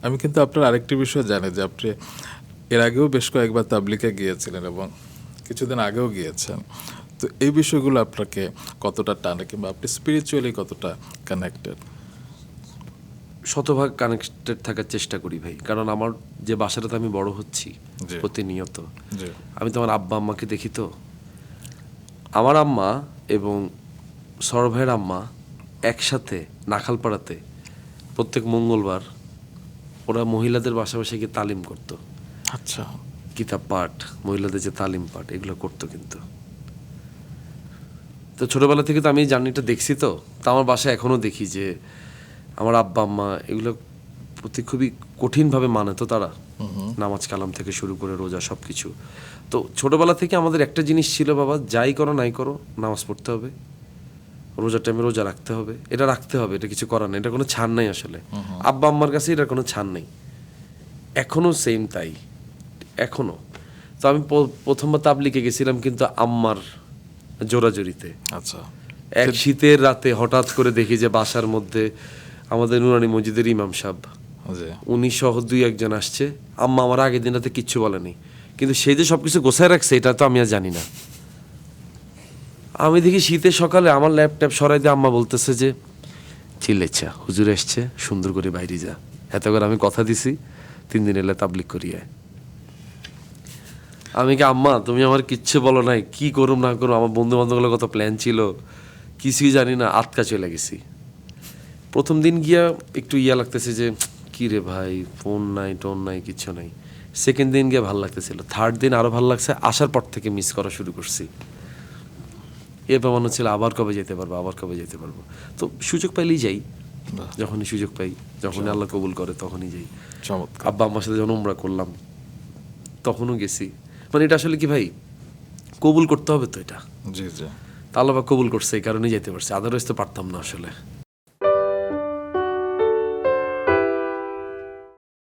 আমি কিন্তু আপনার আরেকটি বিষয় জানি যে আপনি এর আগেও বেশ কয়েকবার তাবলিগে গিয়েছিলেন এবং কিছুদিন আগেও গিয়েছেন। তো এই বিষয়গুলো আপনাকে কতটা টানে কিংবা আপনি স্পিরিচুয়ালি কতটা কানেক্টেড? শতভাগ কানেক্টেড থাকার চেষ্টা করি ভাই, কারণ আমার যে বাসাটাতে আমি বড় হচ্ছি জি। প্রতিনিয়ত, জি। আমি তো আমার আব্বা আম্মাকে দেখি। তো আমার আম্মা এবং সৌরভ ভাইয়ের আম্মা একসাথে নাখালপাড়াতে প্রত্যেক মঙ্গলবার ওরা মহিলাদের বাসাবাসে গিয়ে তালিম করতো। আচ্ছা। কিতাব পাঠ, মহিলাদের যে তালিম পাঠ, এগুলো করতো। কিন্তু তো ছোটবেলা থেকে তো আমি এই জার্নিটা দেখছি। তো আমার বাসায় এখনও দেখি যে আমার আব্বা আম্মা এগুলো প্রতি খুবই কঠিনভাবে মানে। তো তারা নামাজ কালাম থেকে শুরু করে রোজা সব কিছু। তো ছোটবেলা থেকে আমাদের একটা জিনিস ছিল, বাবা যাই করো নাই করো নামাজ পড়তে হবে, রোজার টাইমে রোজা রাখতে হবে, এটা রাখতে হবে, এটা কিছু করার নেই, এটা কোনো ছাড় নাই আসলে। আব্বা আম্মার কাছে এটার কোনো ছাড় নেই, এখনও সেম তাই এখনও। তো আমি প্রথমবার তাবলিগে গেছিলাম কিন্তু আম্মার জোরাজুরিতে। আচ্ছা। এক শীতের রাতে হঠাৎ করে দেখি যে বাসার মধ্যে আমাদের নুরানি মসজিদের ইমাম সাহেব, জি। উনি সহ দুই একজন আসছে। আম্মা আমার আগের দিন রাতে কিচ্ছু বলেনি, কিন্তু সেই যে সব কিছু গোছায় রাখছে এটা তো আমি আর জানি না। আমি দেখি শীতের সকালে আমার ল্যাপটপ সরাই দিয়ে আম্মা বলতেছে যে চিল্লেচ্ছা হুজুর এসছে, সুন্দর করে বাইরে যা। এত করে আমি কথা দিছি 3 দিন এলে তাবলিগ করিয়ে। আমি কি আম্মা তুমি আমার কিচ্ছু বলো নাই, কি করুম না করুম, আমার বন্ধু বান্ধবগুলো কত প্ল্যান ছিল, কিছুই জানি না, আটকা চলে গেছি। প্রথম দিন গিয়া একটু লাগতেছে যে কি রে ভাই, ফোন নাই টোন নাই কিচ্ছু নাই। সেকেন্ড দিন গিয়ে ভালো লাগতেছিল, থার্ড দিন আরো ভালো লাগছে, আসার পর থেকে মিস করা শুরু করছি। এরপর মনে হচ্ছিল আবার কবে যেতে পারবো, আবার কবে যেতে পারবো। তো সুযোগ পাইলেই যাই, যখনই সুযোগ পাই, যখনই আল্লাহ কবুল করে তখনই যাই। চমৎকার। আব্বা আম্মার সাথে যখন উমরা করলাম তখনও গেছি। মানে এটা আসলে কি ভাই, কবুল করতে হবে তো এটা। জি জি। তা আল্লাহ পাক কবুল করছে, এই কারণেই যেতে পারছি, আদারওয়াইজ তো পারতাম না আসলে।